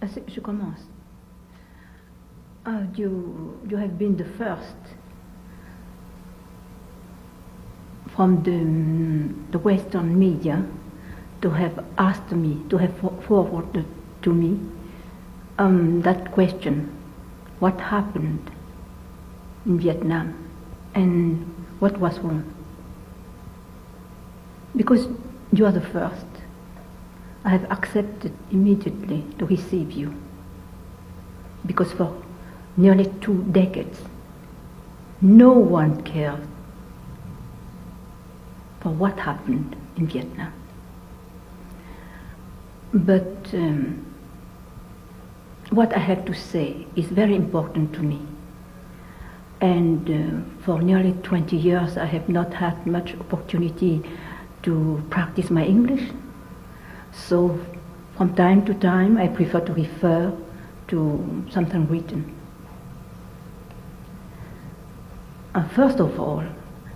Je commence. You have been the first from the Western media to have asked me, to have forwarded to me that question, what happened in Vietnam and what was wrong. Because you are the first, I have accepted immediately to receive you. Because for nearly 2 decades, no one cared for what happened in Vietnam. But what I have to say is very important to me. And for nearly 20 years, I have not had much opportunity to practice my English. So from time to time, I prefer to refer to something written. First of all,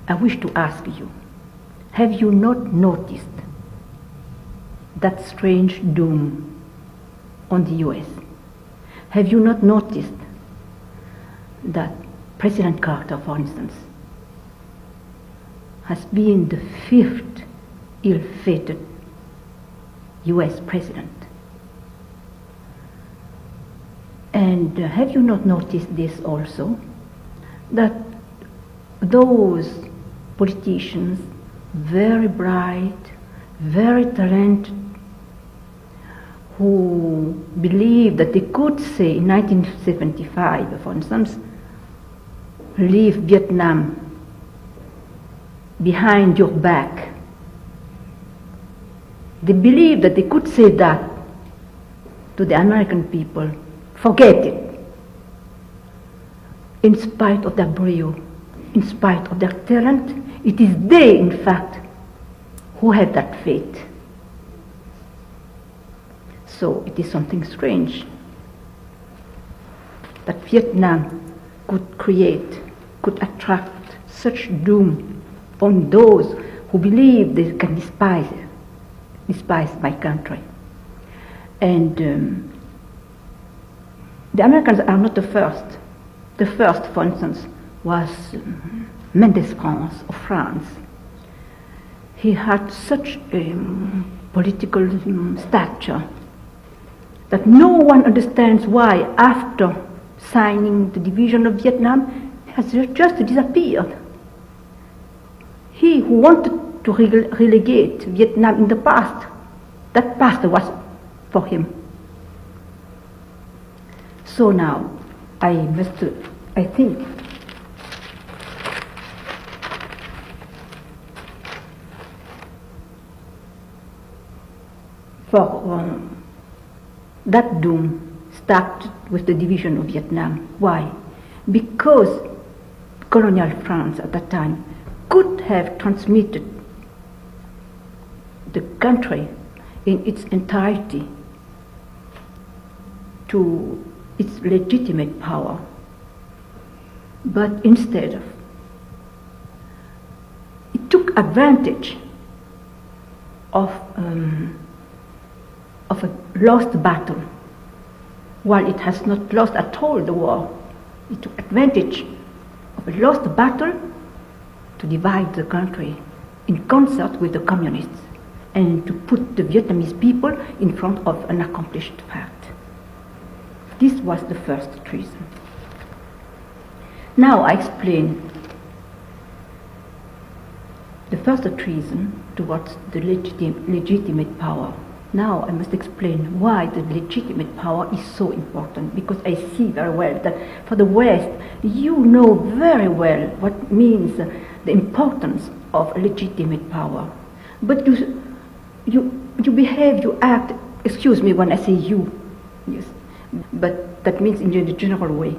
I wish to ask you, have you not noticed that strange doom on the US? Have you not noticed that President Carter, for instance, has been the 5th ill-fated US president? And have you not noticed this also, that those politicians, very bright, very talented, who believed that they could say in 1975, for instance, leave Vietnam behind your back. They believed that they could say that to the American people, forget it. In spite of their brio, in spite of their talent, it is they, in fact, who had that fate. So it is something strange that Vietnam could attract such doom on those who believe they can despise my country. And the Americans are not the first. The first, for instance, was Mendes France of France. He had such a political stature that no one understands why, after signing the division of Vietnam, he has just disappeared. He who wanted to relegate Vietnam in the past, that past was for him. So now, I think, for that doom started with the division of Vietnam. Why? Because colonial France at that time could have transmitted the country in its entirety to its legitimate power. But instead, it took advantage of a lost battle, while it has not lost at all the war. It took advantage of a lost battle to divide the country in concert with the communists and to put the Vietnamese people in front of an accomplished fact. This was the first treason. Now I explain the first treason towards the legitimate power. Now I must explain why the legitimate power is so important, because I see very well that for the West, you know very well what means the importance of legitimate power. But you behave, you act, excuse me when I say you, yes, but that means in the general way.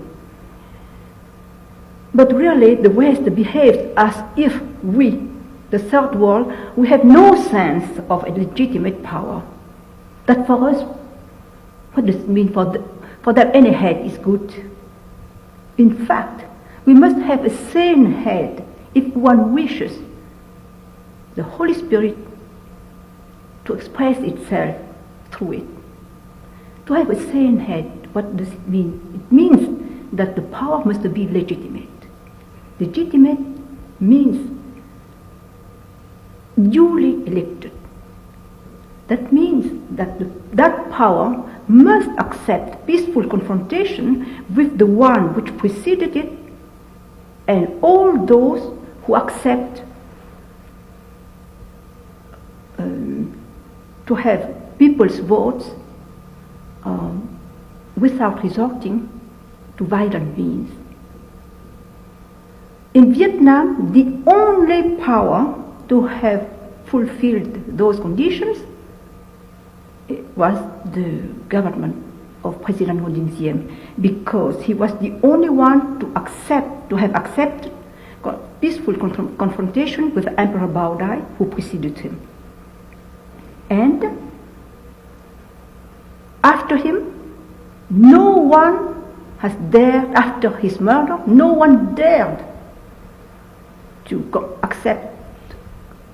But really the West behaves as if we, the third world, we have no sense of a legitimate power. That for us, what does it mean for them any head is good? In fact, we must have a sane head if one wishes the Holy Spirit to express itself through it. To have a sane head, what does it mean? It means that the power must be legitimate. Legitimate means duly elected. That means that that power must accept peaceful confrontation with the one which preceded it, and all those who accept to have people's votes without resorting to violent means. In Vietnam, the only power to have fulfilled those conditions was the government of President Ngo Dinh Diem, because he was the only one to have accepted peaceful confrontation with Emperor Bao Dai, who preceded him. And after him, no one has dared, after his murder, no one dared to accept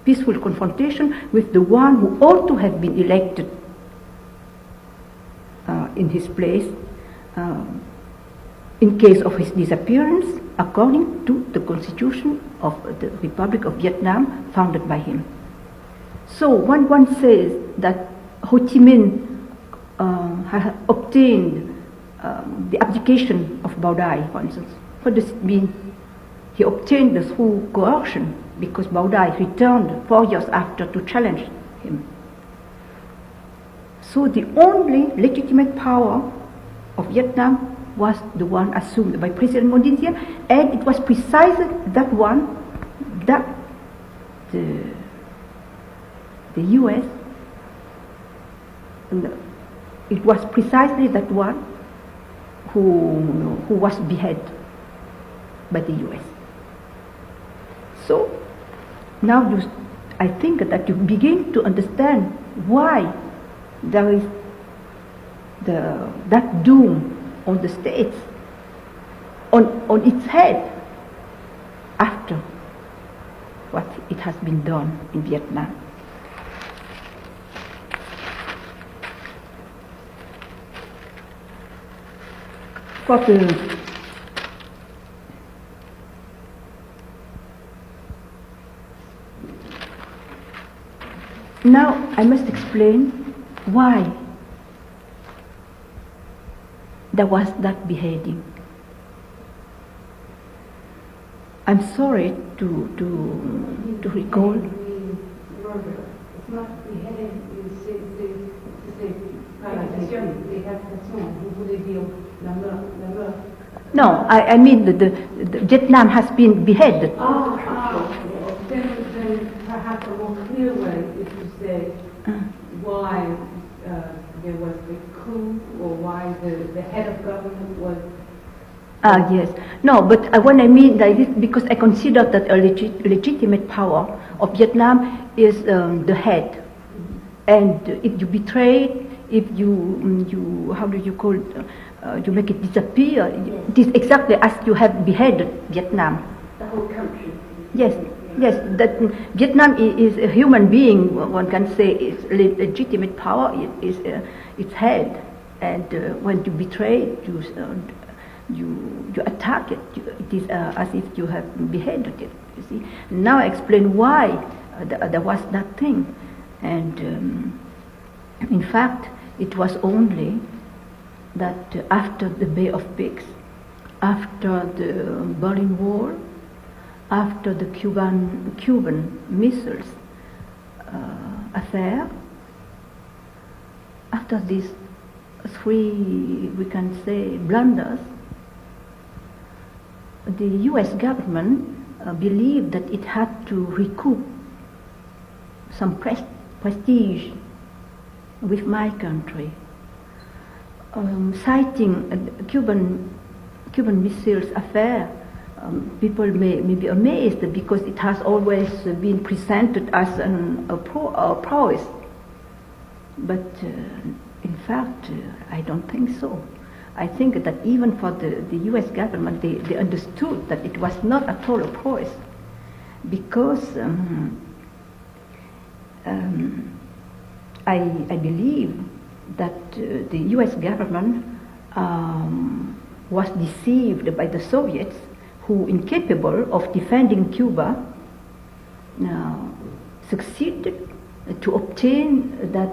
peaceful confrontation with the one who ought to have been elected in his place in case of his disappearance, according to the constitution of the Republic of Vietnam founded by him. So when one says that Ho Chi Minh had obtained the abdication of Bao Dai, for instance, what does it mean? He obtained this through coercion, because Bao Dai returned 4 years after to challenge him. So the only legitimate power of Vietnam was the one assumed by President Ngo Dinh Diem, and it was precisely that one that the US, it was precisely that one who was beheaded by the US. So now I think that you begin to understand why there is that doom on the states, on its head, after what it has been done in Vietnam. Now I must explain why there was that beheading. I'm sorry to recall. It's not beheading, c'est vous voulez dire la meurtre. No, I mean the Vietnam has been beheaded. Then perhaps a more clear way is to say why there was the coup, or why the head of government was. Yes. No, but when I mean like this, because I consider that a legitimate power of Vietnam is the head. And if you betray, if you how do you call it, you make it disappear, it is exactly as you have beheaded Vietnam. The whole country. Yes. Yes, that Vietnam is a human being. One can say its legitimate power is its head, and when you betray it, you attack it. It is as if you have beheaded it. You see. Now I explain why there was that thing, and in fact, it was only that after the Bay of Pigs, after the Berlin Wall, after the Cuban missiles affair, after these three, we can say, blunders, the US government believed that it had to recoup some prestige with my country, citing Cuban missiles affair. People may be amazed because it has always been presented as a prowess, but in fact I don't think so. I think that even for the US government, they understood that it was not at all a prowess, because I believe that the US government was deceived by the Soviets, who, incapable of defending Cuba, succeeded to obtain that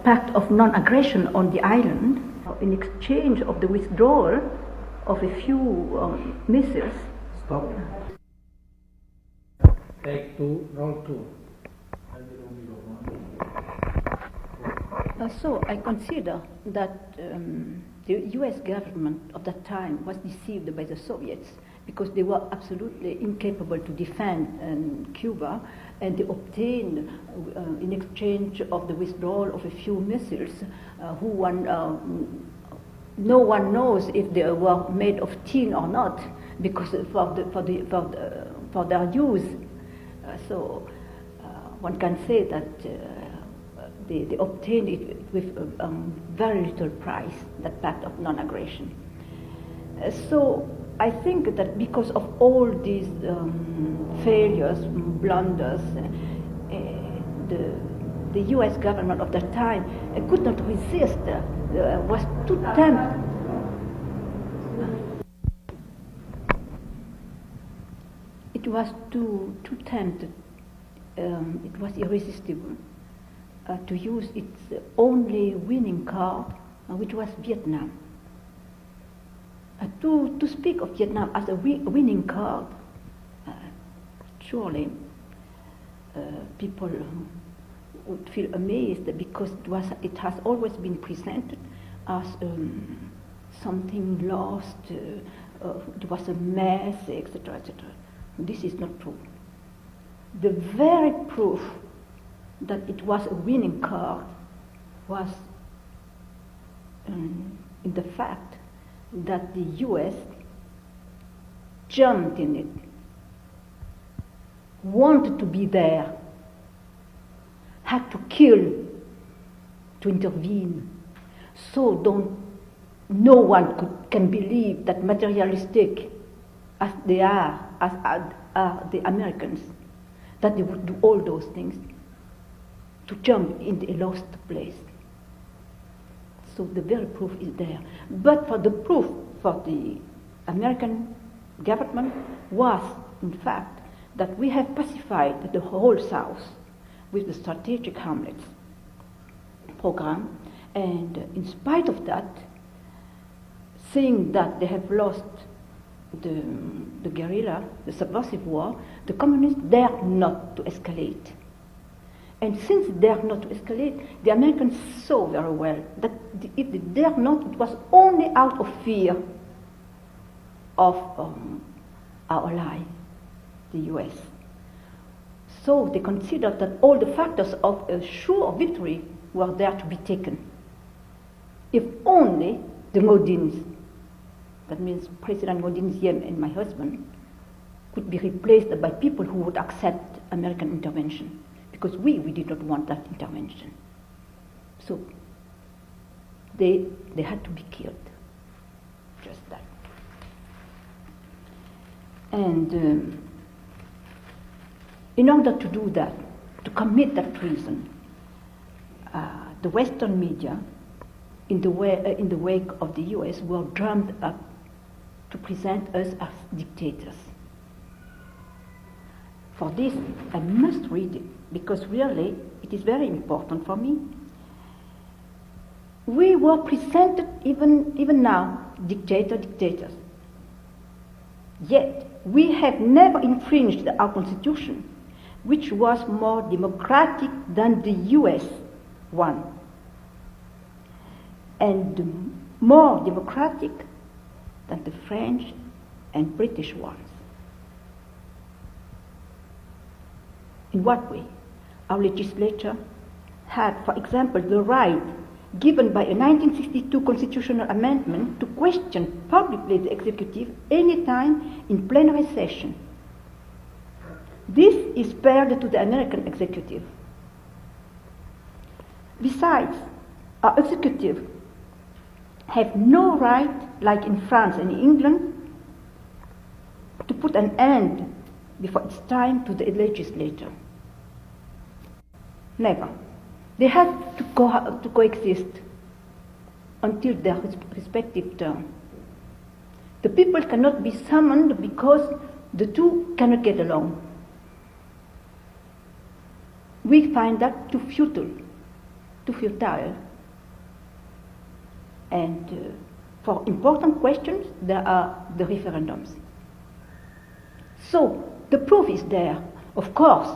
pact of non-aggression on the island in exchange of the withdrawal of a few missiles. Stop. Take two, roll two. So I consider that the US government of that time was deceived by the Soviets because they were absolutely incapable to defend Cuba, and they obtained, in exchange of the withdrawal of a few missiles, no one knows if they were made of tin or not, because for their use. So one can say that they obtained it with very little price, that pact of non-aggression. So I think that because of all these failures, blunders, the US government of that time could not resist, was too tempted. It was too tempted, it was irresistible to use its only winning card, which was Vietnam. To speak of Vietnam as a winning card, surely people would feel amazed, because it has always been presented as something lost, it was a mess, etc., etc. This is not true. The very proof that it was a winning card was in the fact that the US jumped in it, wanted to be there, had to kill to intervene. So no one can believe that materialistic as they are, as are the Americans, that they would do all those things to jump into a lost place. So the very proof is there. But for the proof for the American government was, in fact, that we have pacified the whole South with the strategic hamlets program, and in spite of that, seeing that they have lost the guerrilla, the subversive war, the communists dare not to escalate. And since they dare not to escalate, the Americans saw very well that if they dare not, it was only out of fear of our ally, the US. So they considered that all the factors of a sure victory were there to be taken. If only the Modins, that means President Modin Diem and my husband, could be replaced by people who would accept American intervention. Because we did not want that intervention. So they had to be killed. Just that. And in order to do that, to commit that treason, the Western media, in the wake of the US, were drummed up to present us as dictators. For this, I must read it, because really it is very important for me. We were presented, even now, dictators. Yet, we have never infringed our constitution, which was more democratic than the US one, and more democratic than the French and British ones. In what way? Our legislature had, for example, the right given by a 1962 constitutional amendment to question publicly the executive any time in plenary session. This is spared to the American executive. Besides, our executive have no right, like in France and England, to put an end before it's time to the legislature. Never. They had to coexist until their respective term. The people cannot be summoned because the two cannot get along. We find that too futile. And for important questions, there are the referendums. So the proof is there. Of course,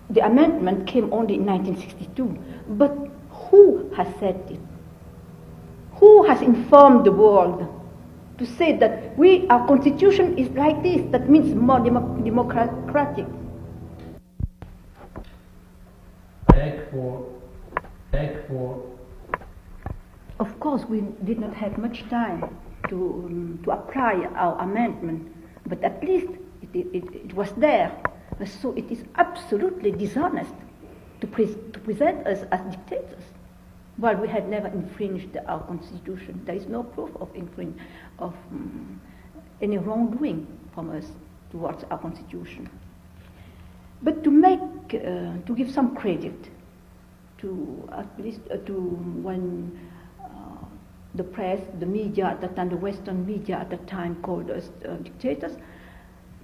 the amendment came only in 1962, but who has said it? Who has informed the world to say that our constitution is like this, that means more democratic? Back for. Of course, we did not have much time to apply our amendment, but at least it was there. So it is absolutely dishonest to present us as dictators, while we had never infringed our constitution. There is no proof of any wrongdoing from us towards our constitution. But to give some credit to at least to when the press, the media at that time, the Western media at that time called us dictators,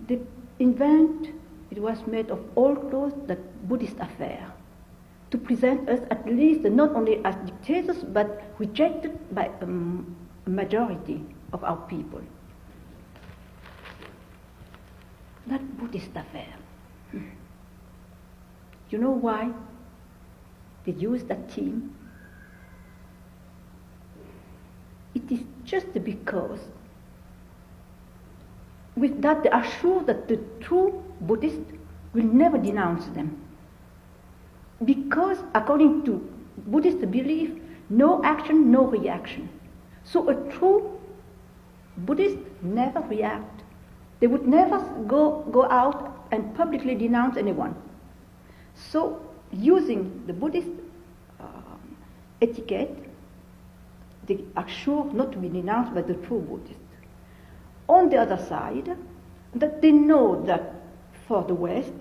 it was made of all clothes that Buddhist affair, to present us at least not only as dictators but rejected by a majority of our people. That Buddhist affair. You know why they used that theme? It is just because with that they are sure that the true Buddhists will never denounce them. Because according to Buddhist belief, no action, no reaction. So a true Buddhist never react. They would never go out and publicly denounce anyone. So using the Buddhist etiquette, they are sure not to be denounced by the true Buddhists. On the other side, that they know that for the West,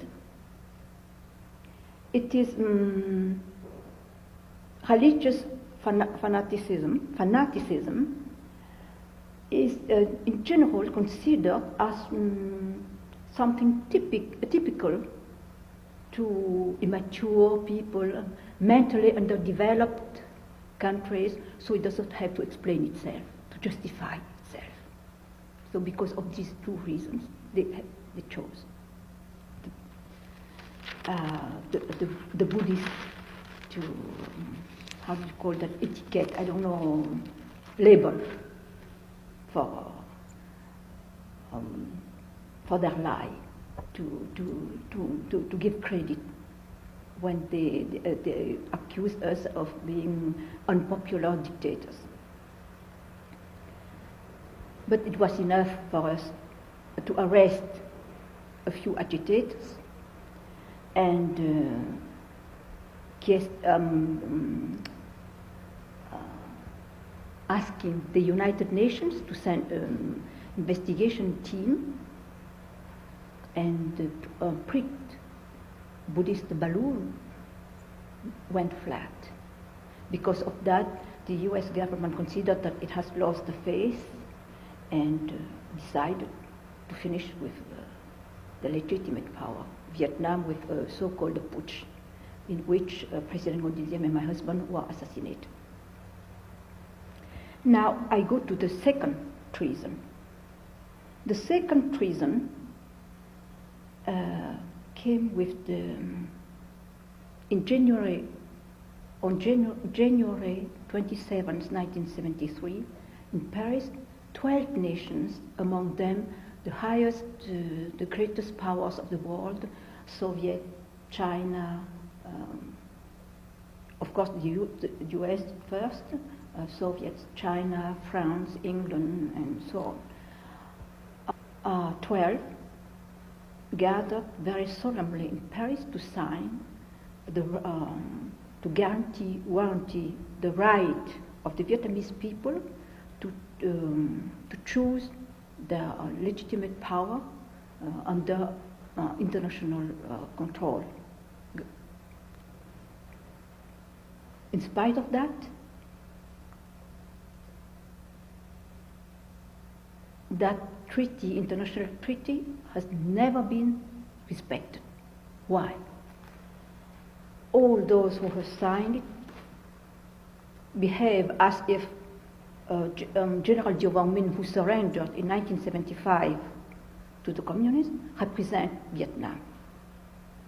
it is religious fanaticism is in general considered as something typical to immature people, mentally underdeveloped countries, so it doesn't have to explain itself, to justify itself. So because of these two reasons, they chose the Buddhist to, how do you call that, etiquette, I don't know, label for their lie, to give credit when they accuse us of being unpopular dictators. But it was enough for us to arrest a few agitators and asking the United Nations to send an investigation team, and a pricked Buddhist balloon went flat. Because of that, the US government considered that it has lost the faith and decided to finish with the legitimate power. Vietnam with a so-called putsch, in which President Ngo Dinh Diem and my husband were assassinated. Now I go to the second treason. The second treason came with on January 27, 1973, in Paris, 12 nations, among them the highest, the greatest powers of the world, Soviet, China, of course the US first, Soviets, China, France, England, and so on. 12 gathered very solemnly in Paris to sign to guarantee the right of the Vietnamese people to choose their legitimate power under international control. In spite of that, that treaty, international treaty, has never been respected. Why? All those who have signed it behave as if General Dieu Van Minh, who surrendered in 1975 to the communists, represent Vietnam.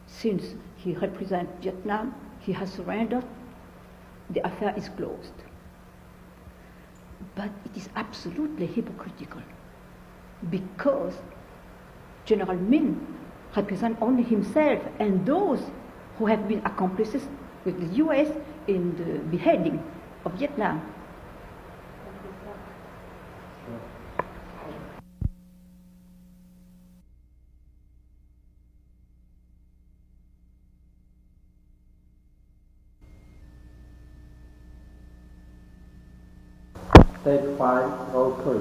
Since he represents Vietnam, he has surrendered, the affair is closed. But it is absolutely hypocritical, because General Minh represents only himself and those who have been accomplices with the US in the beheading of Vietnam. Take 5, roll 3.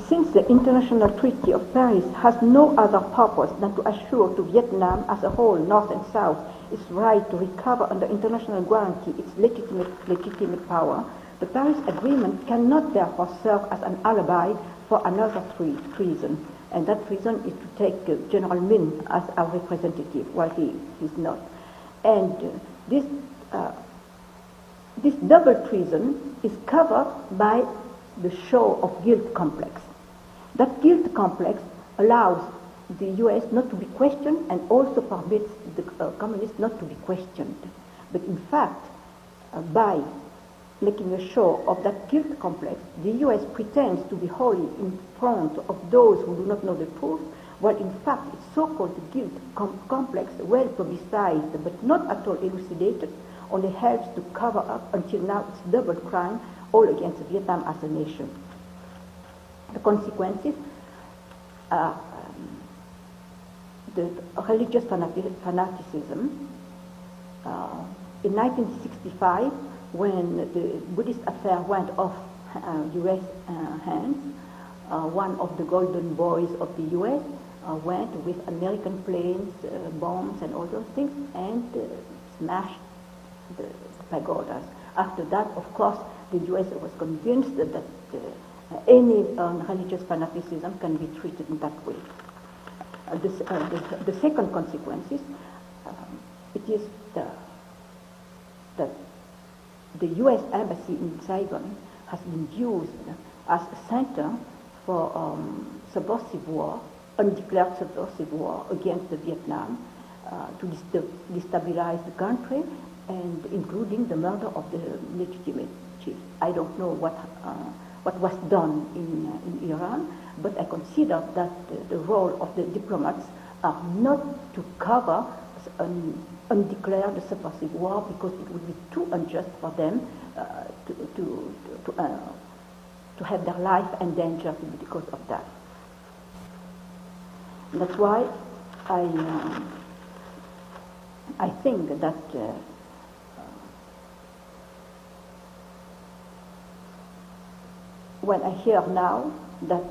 Since the International Treaty of Paris has no other purpose than to assure to Vietnam as a whole, North and South, its right to recover under international guarantee its legitimate power, the Paris Agreement cannot therefore serve as an alibi for another treason. And that reason is to take General Minh as our representative, while he is not. And this double treason is covered by the show of guilt complex. That guilt complex allows the US not to be questioned and also permits the communists not to be questioned. But in fact, by making a show of that guilt complex, the US pretends to be wholly in front of those who do not know the truth, while in fact its so-called guilt complex, well publicized but not at all elucidated, only helps to cover up until now its double crime, all against Vietnam as a nation. The consequences are the religious fanaticism. In 1965, when the Buddhist affair went off US hands, one of the golden boys of the US went with American planes, bombs and all those things, and smashed the pagodas. After that, of course, the US was convinced that any religious fanaticism can be treated in that way. The second consequence is it is that the US embassy in Saigon has been used as a center for subversive war, undeclared subversive war against Vietnam, to destabilize the country, and including the murder of the legitimate chief. I don't know what was done in Iran, but I consider that the role of the diplomats are not to cover an undeclared subversive war, because it would be too unjust for them to have their life endangered because of that. And that's why I think that when I hear now that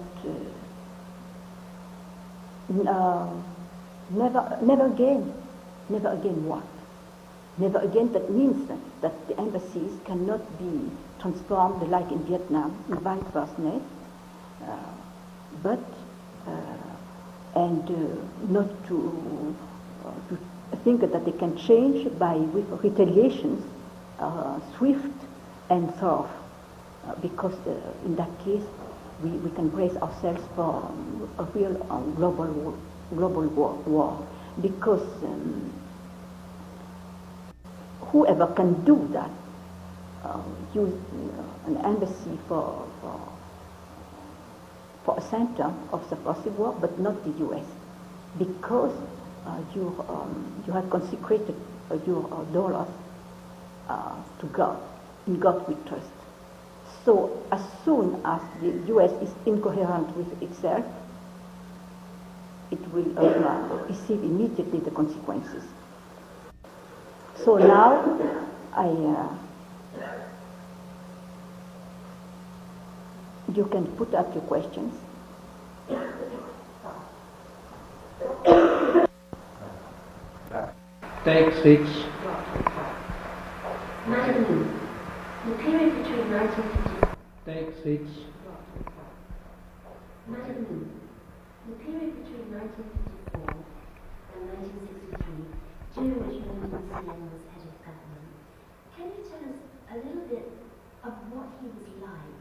never again what? Never again, that means that the embassies cannot be transformed like in Vietnam, in vice versa, not to think that they can change with retaliations, swift and thorough. Because in that case, we can brace ourselves for a real global war. Because whoever can do that, use an embassy for a center of subversive war, but not the US, because you have consecrated your dollars to God. In God we trust. So as soon as the US is incoherent with itself, it will receive immediately the consequences. So now you can put up your questions. Take 6. speaks. Madam Lee, the period between 1954 and 1963, during which Lyndon CM was head of government, can you tell us a little bit of what he was like?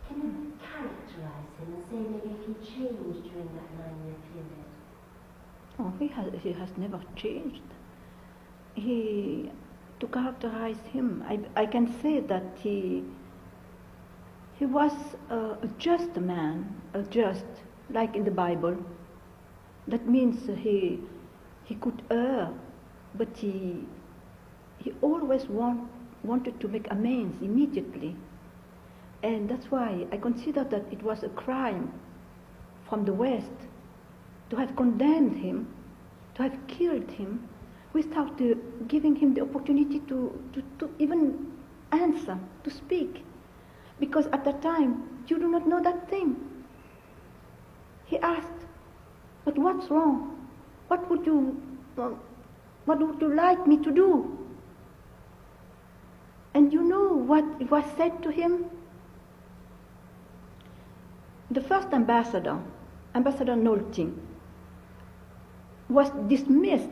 Can you characterize him and say maybe if he changed during that 9-year period? Oh, he has never changed. To characterize him, I can say that he was a just man, like in the Bible. That means he could err, but he always wanted to make amends immediately. And that's why I consider that it was a crime from the West to have condemned him, to have killed him, without giving him the opportunity to even answer, to speak. Because at that time, you do not know that thing. He asked, but what's wrong? What would you like me to do? And you know what was said to him? The first ambassador, Ambassador Nolting, was dismissed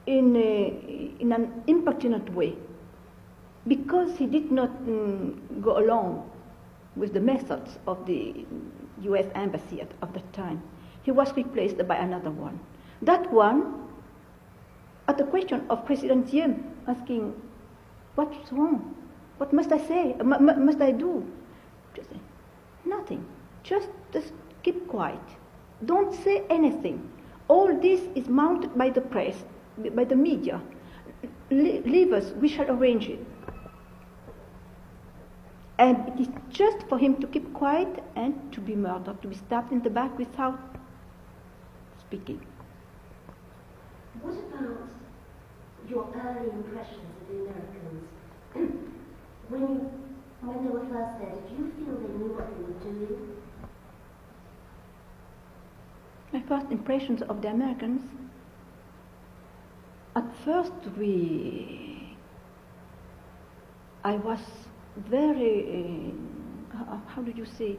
in an impertinent way because he did not go along with the methods of the US embassy of that time. He was replaced by another one. That one, at the question of President Diem asking, what's wrong? What must I say? Must I do? Just say, nothing. Just keep quiet. Don't say anything. All this is mounted by the press, by the media. Leave us, we shall arrange it. And it is just for him to keep quiet and to be murdered, to be stabbed in the back without speaking. What about your early impressions of the Americans? When they were first there, did you feel they knew what they were doing? My first impressions of the Americans, at first I was very, how did you say,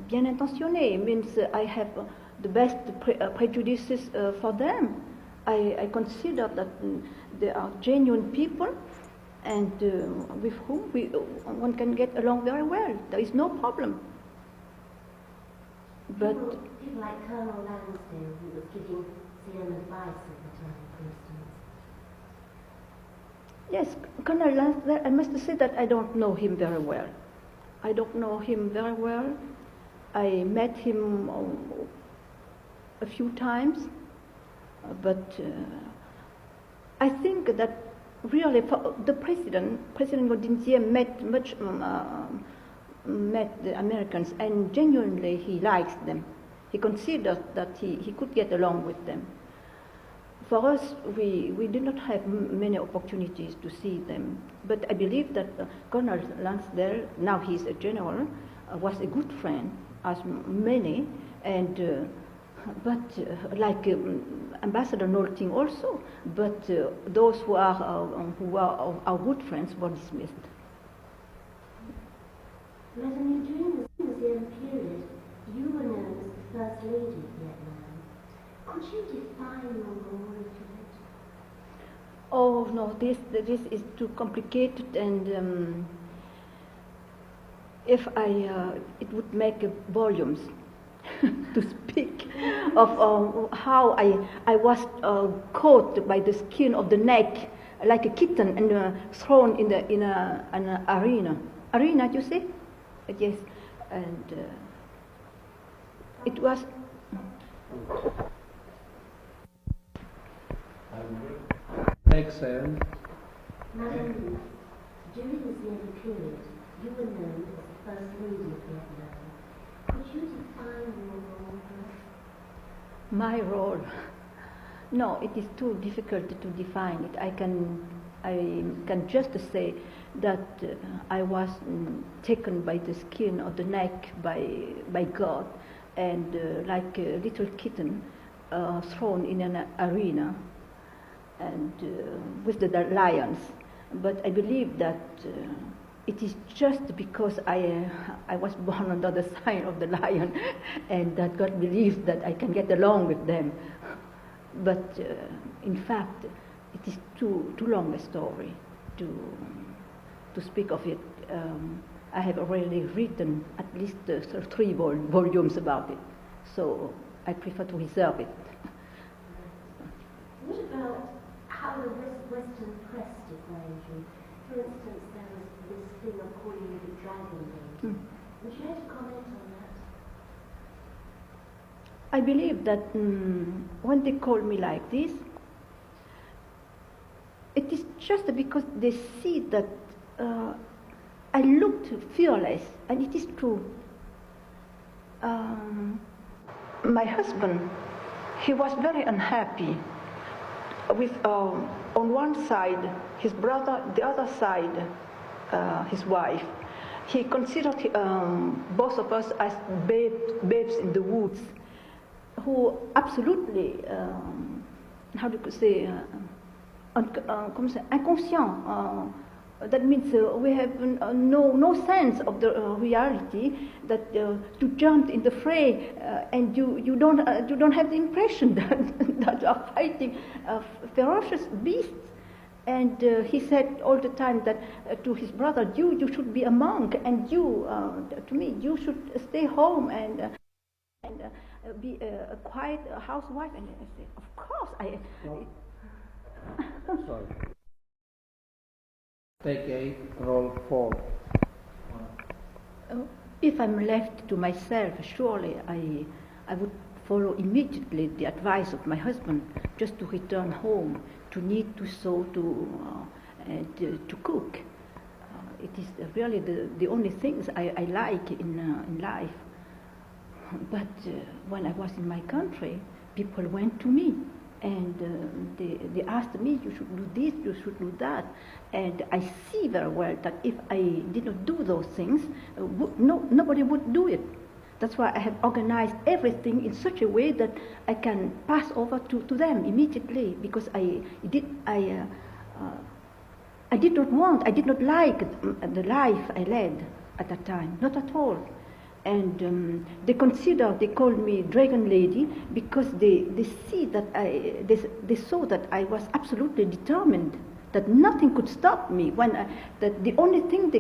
bien intentionné, means I have the best prejudices for them. I consider that they are genuine people and with whom one can get along very well. There is no problem. But people like Colonel Lansdale, who was giving CM advice at the time, for instance. yes, Colonel Lansdale, I must say that I don't know him very well. I don't know him very well. I met him a few times, but I think that really for the President Lyndon Diem met the Americans, and genuinely he likes them. He considers that he could get along with them. For us, we did not have many opportunities to see them, but I believe that Colonel Lansdale, now he's a general, was a good friend, as many, and but like Ambassador Nolting also, but those who are our good friends were dismissed. Madam, during the museum period, you were known as the First Lady of Vietnam. Could you define your role a bit? Oh no, this is too complicated, and if it would make volumes to speak of how I was caught by the skin of the neck like a kitten and thrown in an arena. Arena, you see? Yes, and it was. Next, Sam. Madam, during this early period, you were known as the First Lady of Vietnam. Could you define your role first? My role? No, it is too difficult to define it. I can just say that I was taken by the skin of the neck by God, and like a little kitten thrown in an arena, and with the lions. But I believe that it is just because I was born under the sign of the lion and that God believes that I can get along with them. But in fact, it is too long a story to speak of it. I have already written at least 3 volumes about it, so I prefer to reserve it. What about how the Western press defines you? For instance, there was this thing of calling you the Dragon Lady. Would you like to comment on that? I believe that when they call me like this, it is just because they see that I looked fearless, and it is true. My husband, he was very unhappy with, on one side, his brother, the other side, his wife. He considered both of us as babes in the woods, who absolutely, how do you say, inconscient. That means we have no sense of the reality. That to jump in the fray and you don't have the impression that you are fighting ferocious beasts. And he said all the time that to his brother, you should be a monk, and you, to me, you should stay home and be a quiet housewife. And I said, of course, Sorry. Take 8, roll 4. If I'm left to myself, surely I would follow immediately the advice of my husband, just to return home, to knit, to sew, to cook. It is really the only things I like in life. But when I was in my country, people went to me and they asked me, you should do this, you should do that. And I see very well that if I did not do those things, nobody would do it. That's why I have organized everything in such a way that I can pass over to them immediately, because I did not like the life I led at that time, not at all. And they called me Dragon Lady because they see that they saw that I was absolutely determined, that nothing could stop me. That the only thing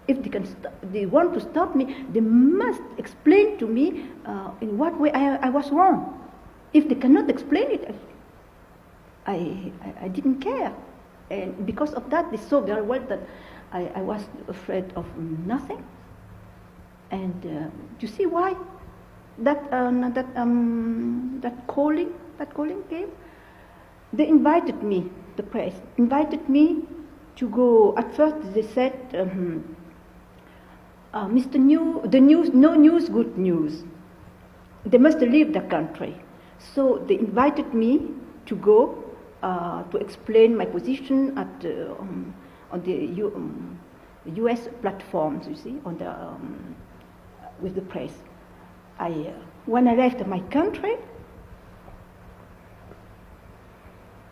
if they want to stop me, they must explain to me in what way I was wrong. If they cannot explain it, I didn't care. And because of that, they saw very well that I was afraid of nothing. And you see why that calling came? They invited me, the press invited me to go. At first they said, Mr. No news, good news. They must leave the country. So they invited me to go to explain my position at on the U.S. platforms. You see, on the with the press. When I left my country,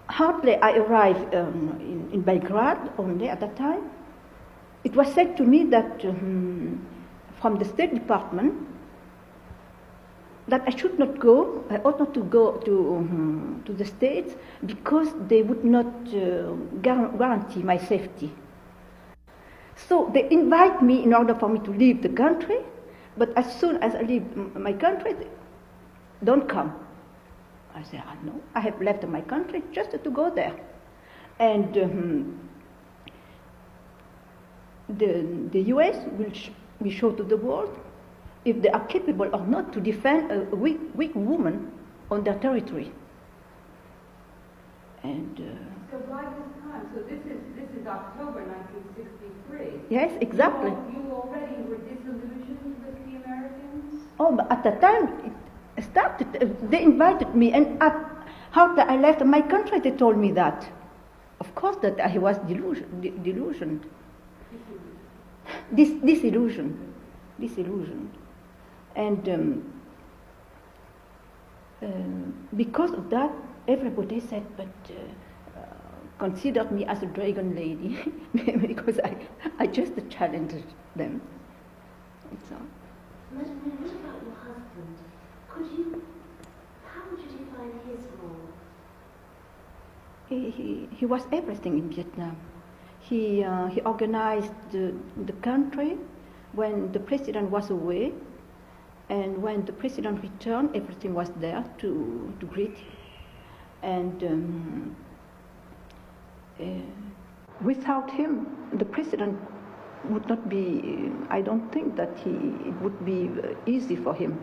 hardly I arrived in Belgrade only at that time. It was said to me that from the State Department that I should not go, I ought not to go to the States because they would not guarantee my safety. So they invite me in order for me to leave the country, but as soon as I leave my country, don't come. I say, no, I have left my country just to go there. And the US will show to the world if they are capable or not to defend a weak woman on their territory. And so by this time, so this is October 1963. Yes, exactly. You already were disillusioned with the Americans? Oh, but at the time it started, they invited me, and after I left my country, they told me that. Of course, that I was delusioned. Disillusioned. And because of that, everybody said, but considered me as a dragon lady because I just challenged them. So, Madam, what about your husband? How would you define his role? he was everything in Vietnam. He organized the country when the president was away, and when the president returned, everything was there to greet him. And without him, the president would not be, I don't think that it would be easy for him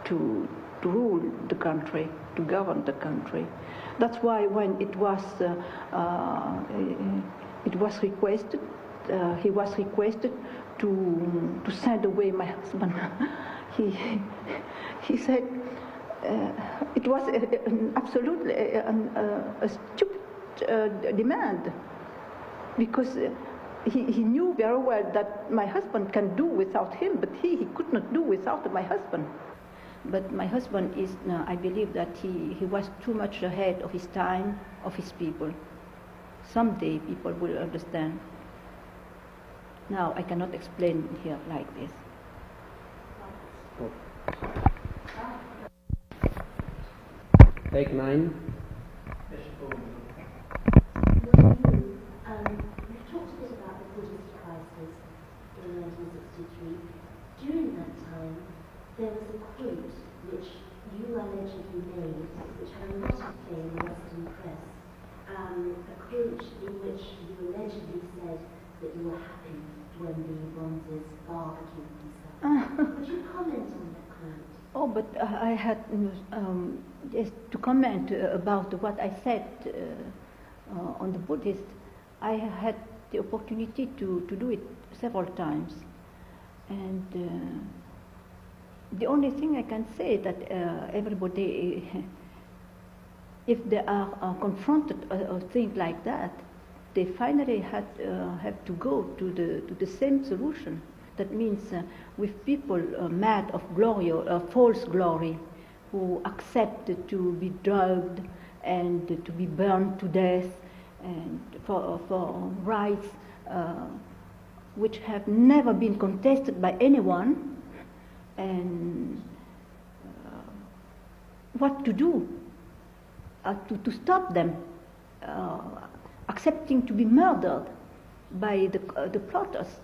to rule the country, to govern the country. That's why when it was requested, he was requested to send away my husband. He said it was absolutely a stupid demand, because he knew very well that my husband can do without him, but he could not do without my husband. But my husband is, I believe that he was too much ahead of his time, of his people. Someday people will understand. Now I cannot explain here like this. Take 9. We've talked a bit about the Buddhist crisis in 1963. During that time, there was a quote which you allegedly made, which had a lot of fame in the Western press. A quote in which you allegedly said that you were happy when the Bonzes barbecued themselves. Could you comment on that quote? Oh, but I had just to comment about what I said on the Buddhist. I had the opportunity to do it several times, and the only thing I can say is that everybody, if they are confronted with things like that, they finally have to go to the same solution. That means with people mad of glory or false glory, who accept to be drugged and to be burned to death, and for rights which have never been contested by anyone, and what to do to stop them accepting to be murdered by the plotters.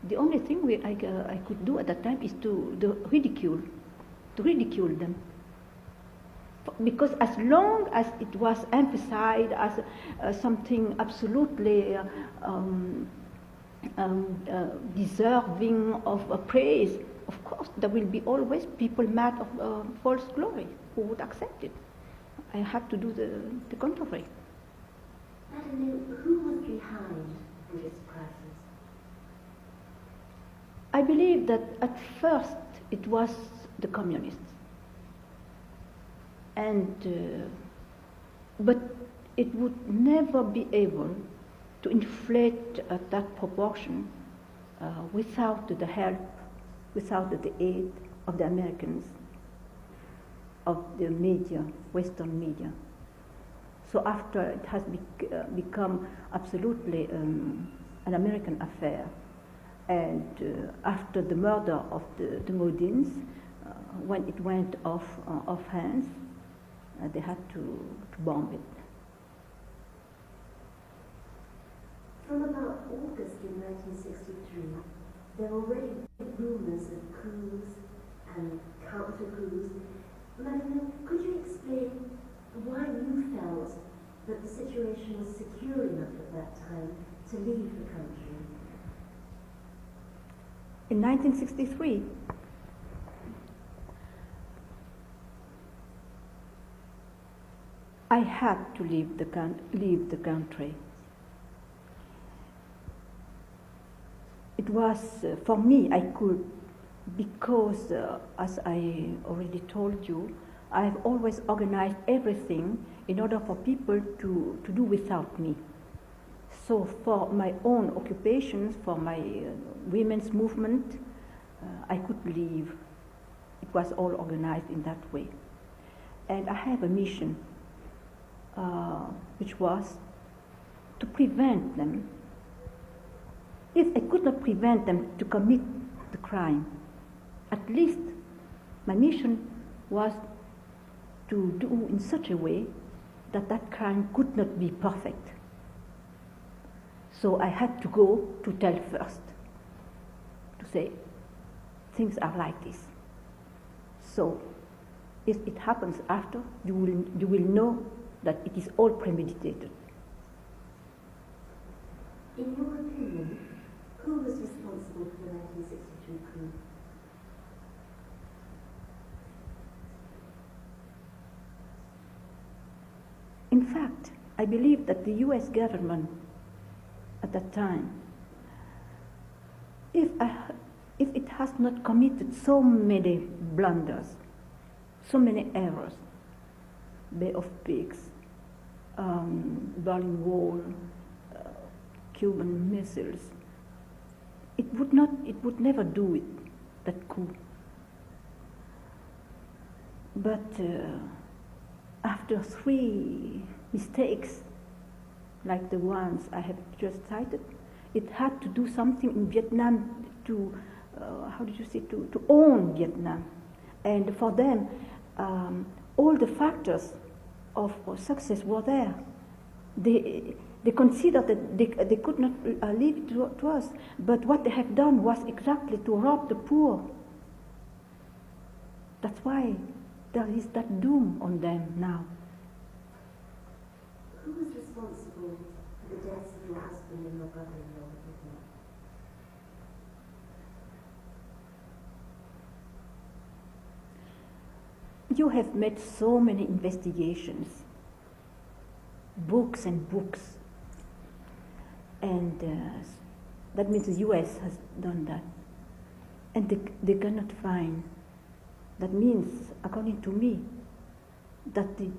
The only thing I could do at that time is to ridicule them. Because as long as it was emphasized as something absolutely deserving of praise, of course there will be always people mad of false glory who would accept it. I had to do the contrary. Madam, who was behind Buddhist crisis? I believe that at first it was the communists. But it would never be able to inflate at that proportion without the help, without the aid of the Americans, of the media, Western media. So after it has become absolutely an American affair, and after the murder of the Modins, when it went off hands, they had to bomb it. From about August in 1963, there were already rumors of coups and counter-coups. Madam, could you explain why you felt that the situation was secure enough at that time to leave the country? In 1963, I had to leave the country. It was, for me, I could, because as I already told you, I have always organized everything in order for people to do without me. So for my own occupations, for my women's movement, I could leave. It was all organized in that way. And I have a mission, which was to prevent them. If I could not prevent them to commit the crime, at least my mission was to do in such a way that that crime could not be perfect. So I had to go to tell first, to say, things are like this. So if it happens after, you will know that it is all premeditated. In your opinion, who was responsible for the 1963 coup? In fact, I believe that the US government at that time, if it has not committed so many blunders, so many errors, Bay of Pigs, Berlin Wall, Cuban missiles, it would never do it, that coup. But after 3 mistakes, like the ones I have just cited, it had to do something in Vietnam to, to own Vietnam. And for them, all the factors of success were there. They considered that they could not leave it to us, but what they have done was exactly to rob the poor. That's why there is that doom on them now. Who was responsible for the deaths of your husband and your brother-in-law? You have made so many investigations, books and books, and that means the US has done that, and they cannot find. That means, according to me, that they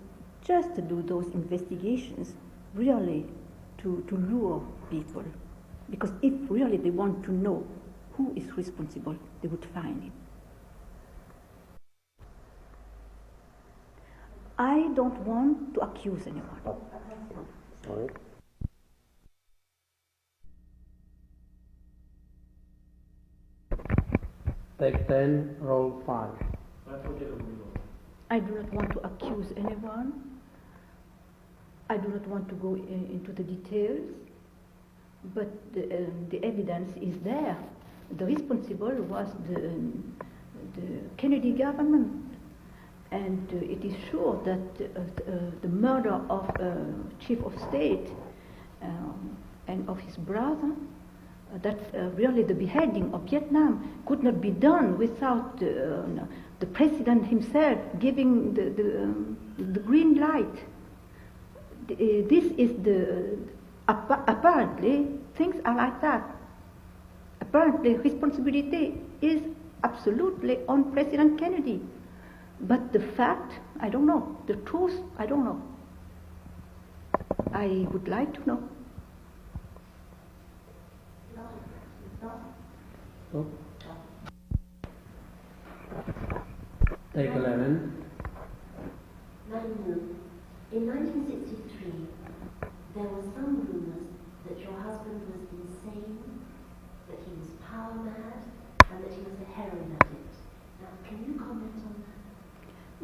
just do those investigations really to lure people, because if really they want to know who is responsible, they would find it. I don't want to accuse anyone. Sorry. Take 10, roll 5. I do not want to accuse anyone. I do not want to go into the details, but the evidence is there. The responsible was the Kennedy government. And it is sure that the murder of chief of state and of his brother, that really the beheading of Vietnam could not be done without the president himself giving the green light. This is apparently things are like that. Apparently responsibility is absolutely on President Kennedy. But the fact, I don't know. The truth, I don't know. I would like to know. Oh. Take 11. Madam, in 1963, there were some rumors that your husband was insane, that he was power mad, and that he was a heroin addict. Now, can you comment on that?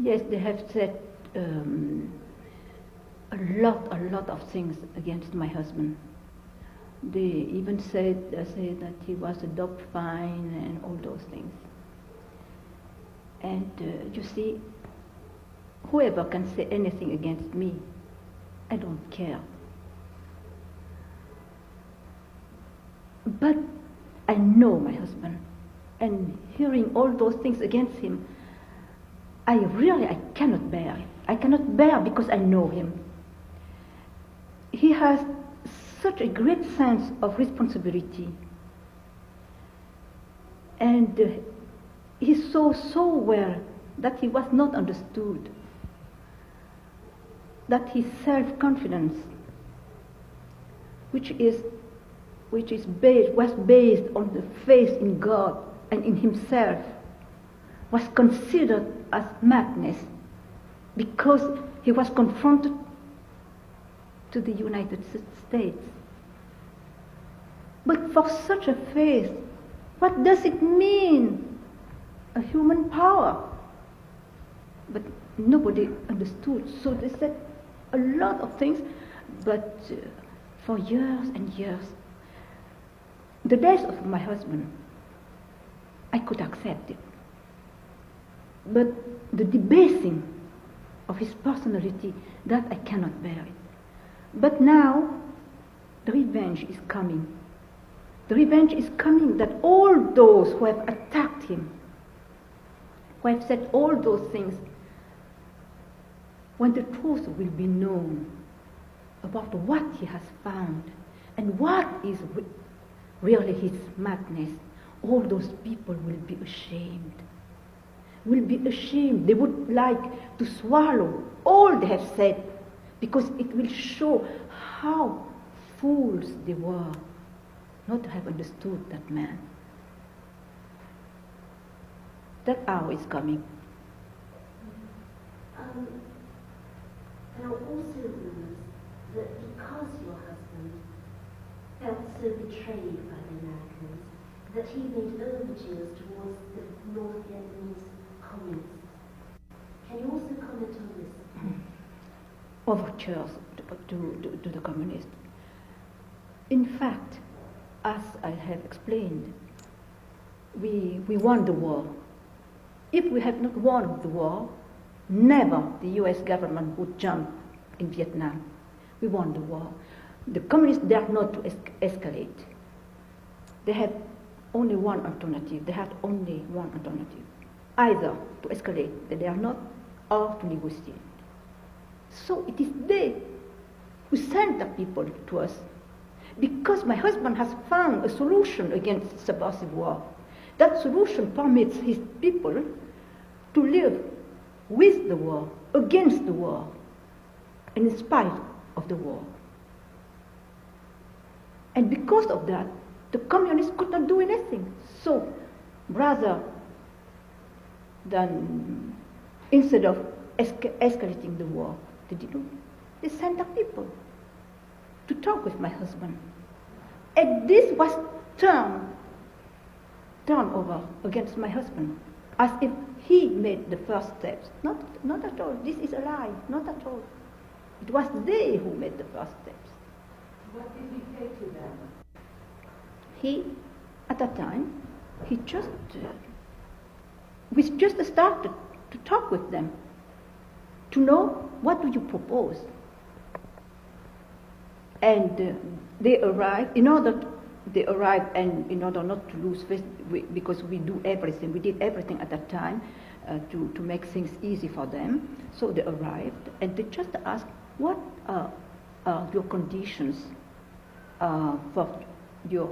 Yes, they have said a lot of things against my husband. They even said that he was a dope fiend and all those things. And you see, whoever can say anything against me, I don't care. But I know my husband, and hearing all those things against him, I cannot bear it. I cannot bear because I know him. He has such a great sense of responsibility. And he saw so well that he was not understood, that his self-confidence, which was based on the faith in God and in himself, was considered as madness because he was confronted to the United States. But for such a faith, what does it mean? A human power. But nobody understood. So they said a lot of things, but for years and years, the death of my husband, I could accept it. But the debasing of his personality, that I cannot bear it. But now, the revenge is coming. The revenge is coming that all those who have attacked him, who have said all those things, when the truth will be known about what he has found and what is really his madness, all those people will be ashamed. Will be ashamed. They would like to swallow all they have said, because it will show how fools they were not to have understood that man. That hour is coming. There are also rumors that because your husband felt so betrayed by the Americans, that he made overtures towards the North Vietnamese communists. Can you also comment on this? Overtures to the communists. In fact, as I have explained, we won the war. If we had not won the war, never the US government would jump in Vietnam. We won the war. The communists dare not to escalate. They had only one alternative. They had only one alternative. Either to escalate, they dare not, or to negotiate. So it is they who sent the people to us, because my husband has found a solution against subversive war. That solution permits his people to live with the war, against the war, and in spite of the war. And because of that, the communists could not do anything. So, rather than, instead of escalating the war, they sent the people to talk with my husband. And this was turned over against my husband, as if he made the first steps. Not at all. This is a lie. Not at all. It was they who made the first steps. What did he say to them? He, at that time, we just started to talk with them, to know what do you propose. And they arrived, and in order not to lose face, because we did everything at that time to make things easy for them. So they arrived, and they just asked, what are your conditions for your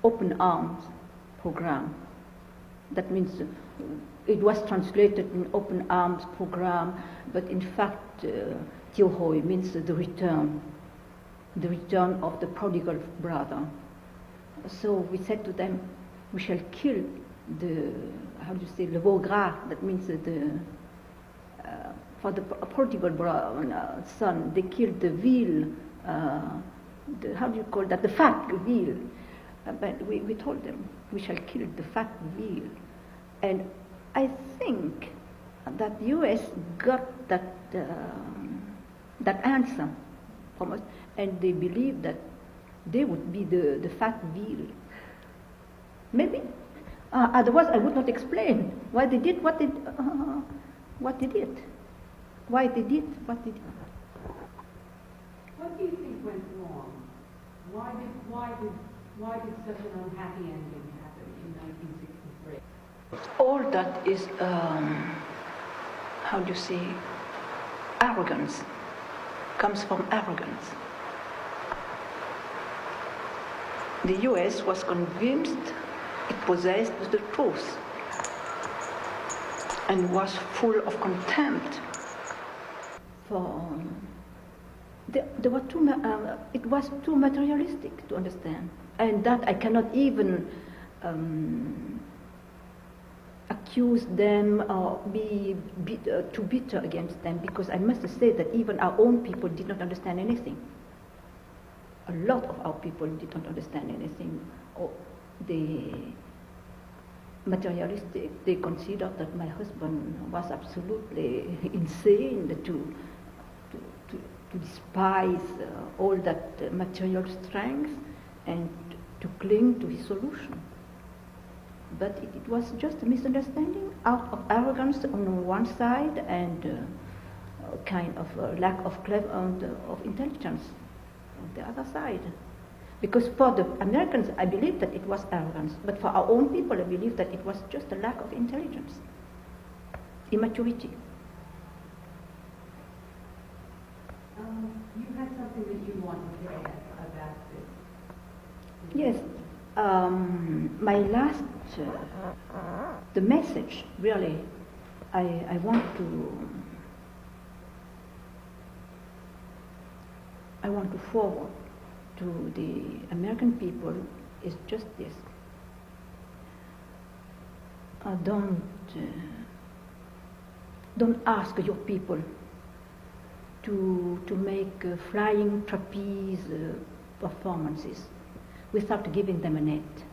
open arms program? That means it was translated in open arms program, but in fact, Tiêu Hoi means the return of the prodigal brother. So we said to them, we shall kill le veau gras, that means for the prodigal son, they killed the veal, the fat veal. But we told them, we shall kill the fat veal. And I think that the US got that answer from us, and they believed that they would be the fat veal. Maybe. Otherwise, I would not explain why they did what they did. Why they did what they did. What do you think went wrong? Why did such an unhappy ending happen in 1963? All that is, arrogance, comes from arrogance. The US was convinced it possessed the truth and was full of contempt for. There were it was too materialistic to understand, and that I cannot even accuse them or be too bitter against them, because I must say that even our own people did not understand anything. a lot of our people didn't understand anything. Or the materialistic, they considered that my husband was absolutely insane to despise all that material strength and to cling to his solution. But it was just a misunderstanding out of arrogance on one side and a kind of lack of of intelligence on the other side. Because for the Americans, I believe that it was arrogance, but for our own people, I believe that it was just a lack of intelligence, immaturity. You had something that you wanted to add about this. Yes, my last, the message really, I want to forward to the American people is just this. Don't ask your people to make flying trapeze performances without giving them a net.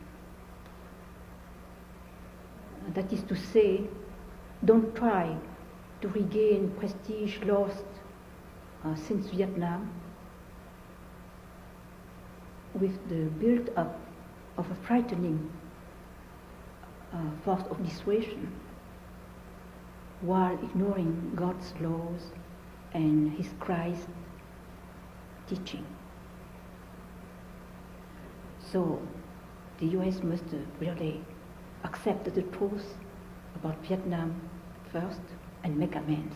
That is to say, don't try to regain prestige lost since Vietnam with the build-up of a frightening force of dissuasion while ignoring God's laws and His Christ teaching. So the US must really accept the truth about Vietnam first and make amends.